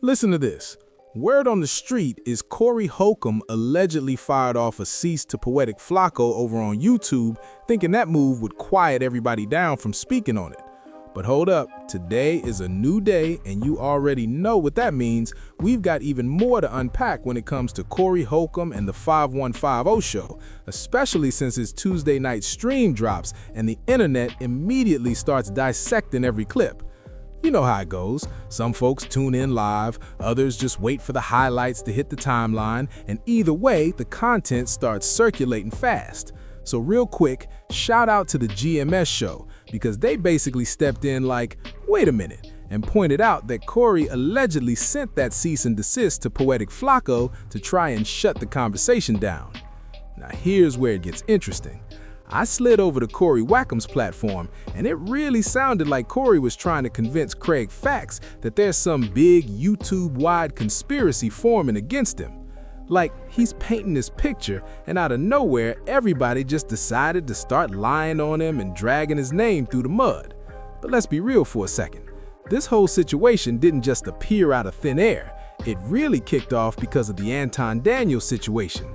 Listen to this. Word on the street is Corey Holcomb allegedly fired off a cease to Poetic Flacco over on YouTube, thinking that move would quiet everybody down from speaking on it. But hold up, today is a new day, and you already know what that means. We've got even more to unpack when it comes to Corey Holcomb and the 5150 show, especially since his Tuesday night stream drops and the internet immediately starts dissecting every clip. You know how it goes. Some folks tune in live, others just wait for the highlights to hit the timeline, and either way, the content starts circulating fast. So real quick, shout out to the GMS show, because they basically stepped in like, wait a minute, and pointed out that Corey allegedly sent that cease and desist to Poetic Flacco to try and shut the conversation down. Now here's where it gets interesting. I slid over to Corey Wackham's platform, and it really sounded like Corey was trying to convince Craig Fax that there's some big YouTube-wide conspiracy forming against him. Like, he's painting this picture, and out of nowhere, everybody just decided to start lying on him and dragging his name through the mud. But let's be real for a second. This whole situation didn't just appear out of thin air. It really kicked off because of the Anton Daniels situation.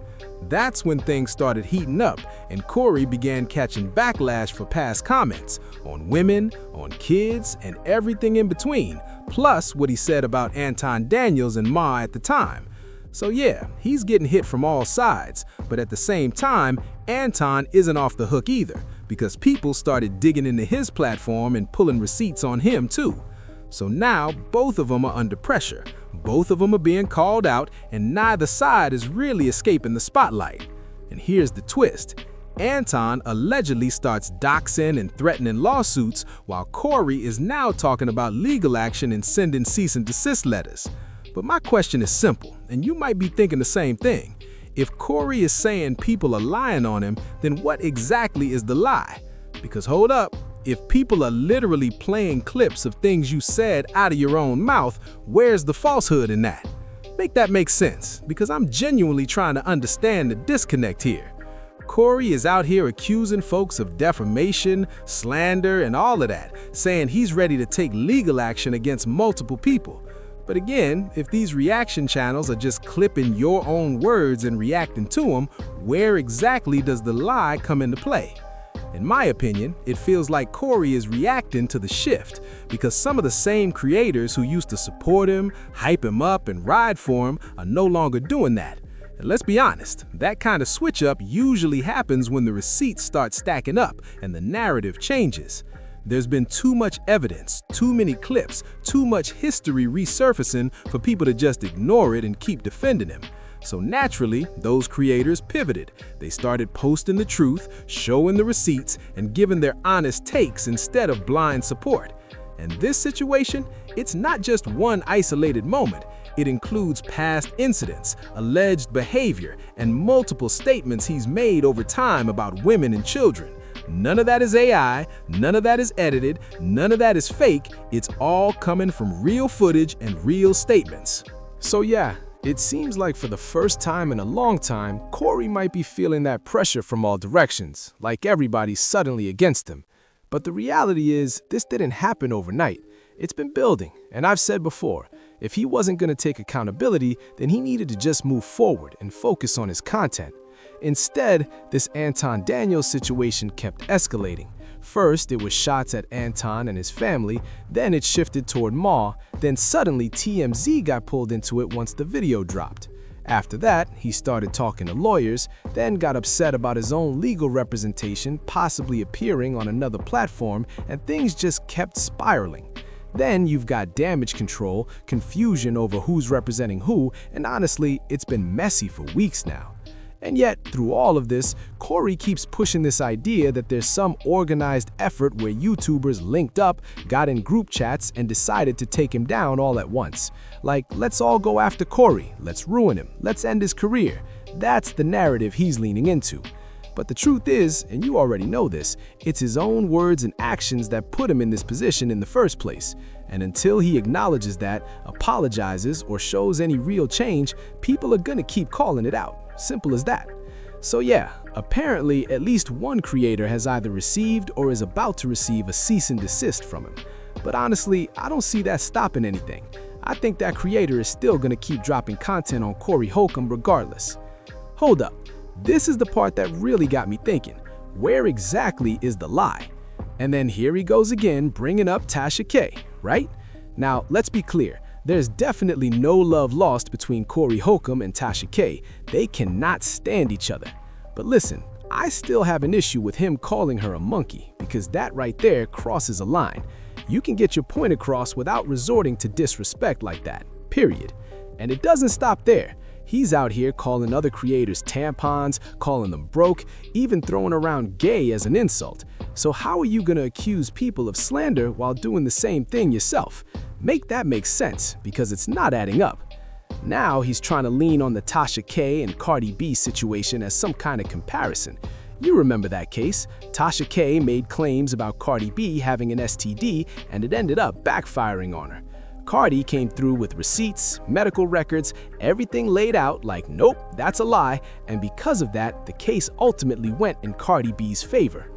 That's when things started heating up, and Corey began catching backlash for past comments on women, on kids, and everything in between, plus what he said about Anton Daniels and Ma at the time. So yeah, he's getting hit from all sides, but at the same time, Anton isn't off the hook either, because people started digging into his platform and pulling receipts on him too. So now, both of them are under pressure. Both of them are being called out, and neither side is really escaping the spotlight. And here's the twist. Anton allegedly starts doxing and threatening lawsuits, while Corey is now talking about legal action and sending cease and desist letters. But my question is simple, and you might be thinking the same thing. If Corey is saying people are lying on him, then what exactly is the lie? Because hold up, if people are literally playing clips of things you said out of your own mouth, where's the falsehood in that? Make that make sense, because I'm genuinely trying to understand the disconnect here. Corey is out here accusing folks of defamation, slander, and all of that, saying he's ready to take legal action against multiple people. But again, if these reaction channels are just clipping your own words and reacting to them, where exactly does the lie come into play? In my opinion, it feels like Corey is reacting to the shift, because some of the same creators who used to support him, hype him up, and ride for him are no longer doing that. And let's be honest, that kind of switch up usually happens when the receipts start stacking up and the narrative changes. There's been too much evidence, too many clips, too much history resurfacing for people to just ignore it and keep defending him. So naturally, those creators pivoted. They started posting the truth, showing the receipts, and giving their honest takes instead of blind support. And this situation, it's not just one isolated moment. It includes past incidents, alleged behavior, and multiple statements he's made over time about women and children. None of that is AI, none of that is edited, none of that is fake. It's all coming from real footage and real statements. So yeah, it seems like for the first time in a long time, Corey might be feeling that pressure from all directions, like everybody's suddenly against him. But the reality is, this didn't happen overnight. It's been building, and I've said before, if he wasn't going to take accountability, then he needed to just move forward and focus on his content. Instead, this Anton Daniels situation kept escalating. First, it was shots at Anton and his family, then it shifted toward Ma, then suddenly TMZ got pulled into it once the video dropped. After that, he started talking to lawyers, then got upset about his own legal representation possibly appearing on another platform, and things just kept spiraling. Then you've got damage control, confusion over who's representing who, and honestly, it's been messy for weeks now. And yet, through all of this, Corey keeps pushing this idea that there's some organized effort where YouTubers linked up, got in group chats, and decided to take him down all at once. Like, let's all go after Corey, let's ruin him, let's end his career. That's the narrative he's leaning into. But the truth is, and you already know this, it's his own words and actions that put him in this position in the first place. And until he acknowledges that, apologizes, or shows any real change, people are gonna keep calling it out. Simple as that. So yeah, apparently at least one creator has either received or is about to receive a cease and desist from him. But honestly, I don't see that stopping anything. I think that creator is still gonna keep dropping content on Corey Holcomb regardless. Hold up, this is the part that really got me thinking. Where exactly is the lie? And then here he goes again, bringing up Tasha K, right? Now, let's be clear. There's definitely no love lost between Corey Holcomb and Tasha K. They cannot stand each other. But listen, I still have an issue with him calling her a monkey, because that right there crosses a line. You can get your point across without resorting to disrespect like that, period. And it doesn't stop there. He's out here calling other creators tampons, calling them broke, even throwing around gay as an insult. So how are you gonna accuse people of slander while doing the same thing yourself? Make that make sense, because it's not adding up. Now he's trying to lean on the Tasha K and Cardi B situation as some kind of comparison. You remember that case. Tasha K made claims about Cardi B having an STD, and it ended up backfiring on her. Cardi came through with receipts, medical records, everything laid out like, nope, that's a lie, and because of that, the case ultimately went in Cardi B's favor.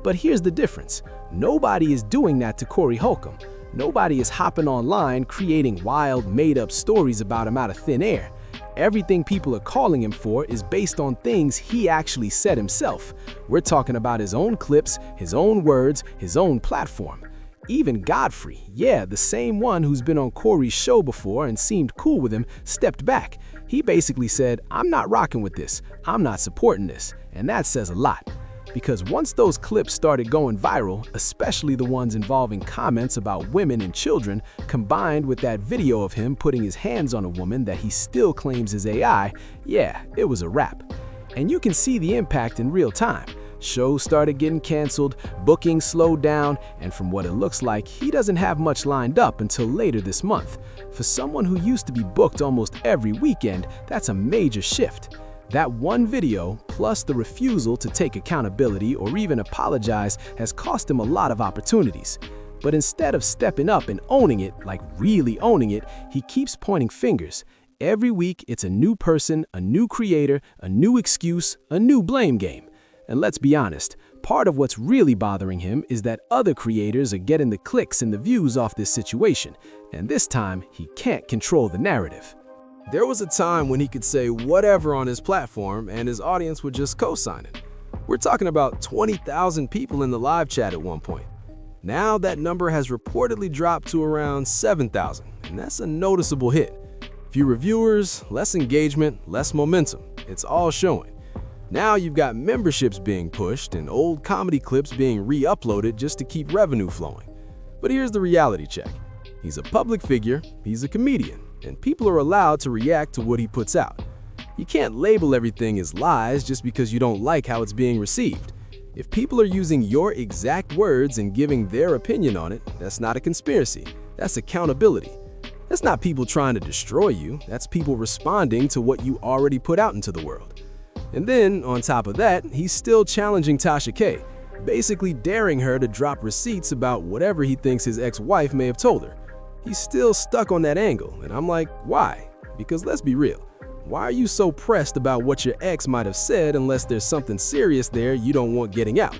But here's the difference. Nobody is doing that to Corey Holcomb. Nobody is hopping online creating wild, made-up stories about him out of thin air. Everything people are calling him for is based on things he actually said himself. We're talking about his own clips, his own words, his own platform. Even Godfrey, yeah, the same one who's been on Corey's show before and seemed cool with him, stepped back. He basically said, I'm not rocking with this, I'm not supporting this, and that says a lot. Because once those clips started going viral, especially the ones involving comments about women and children, combined with that video of him putting his hands on a woman that he still claims is AI, yeah, it was a wrap. And you can see the impact in real time. Shows started getting canceled, bookings slowed down, and from what it looks like, he doesn't have much lined up until later this month. For someone who used to be booked almost every weekend, that's a major shift. That one video, plus the refusal to take accountability or even apologize, has cost him a lot of opportunities. But instead of stepping up and owning it, like really owning it, he keeps pointing fingers. Every week, it's a new person, a new creator, a new excuse, a new blame game. And let's be honest, part of what's really bothering him is that other creators are getting the clicks and the views off this situation, and this time, he can't control the narrative. There was a time when he could say whatever on his platform and his audience would just co-sign it. We're talking about 20,000 people in the live chat at one point. Now that number has reportedly dropped to around 7,000, and that's a noticeable hit. Fewer viewers, less engagement, less momentum. It's all showing. Now you've got memberships being pushed and old comedy clips being re-uploaded just to keep revenue flowing. But here's the reality check. He's a public figure, he's a comedian, and people are allowed to react to what he puts out. You can't label everything as lies just because you don't like how it's being received. If people are using your exact words and giving their opinion on it, that's not a conspiracy, that's accountability. That's not people trying to destroy you, that's people responding to what you already put out into the world. And then, on top of that, he's still challenging Tasha K, basically daring her to drop receipts about whatever he thinks his ex-wife may have told her. He's still stuck on that angle, and I'm like, why? Because let's be real. Why are you so pressed about what your ex might have said unless there's something serious there you don't want getting out?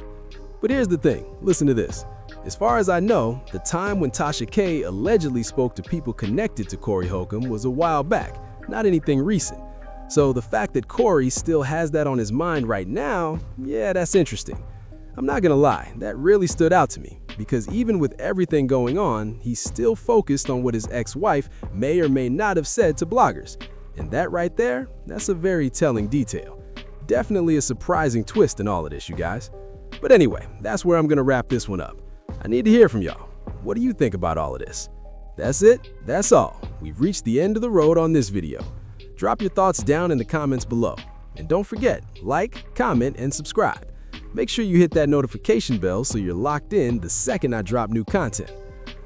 But here's the thing, listen to this. As far as I know, the time when Tasha K allegedly spoke to people connected to Corey Holcomb was a while back, not anything recent. So the fact that Corey still has that on his mind right now, yeah, that's interesting. I'm not gonna lie, that really stood out to me, because even with everything going on, he's still focused on what his ex-wife may or may not have said to bloggers. And that right there, that's a very telling detail. Definitely a surprising twist in all of this, you guys. But anyway, that's where I'm gonna wrap this one up. I need to hear from y'all. What do you think about all of this? That's it, that's all. We've reached the end of the road on this video. Drop your thoughts down in the comments below. And don't forget, like, comment, and subscribe. Make sure you hit that notification bell so you're locked in the second I drop new content.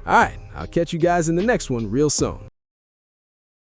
All right, I'll catch you guys in the next one real soon.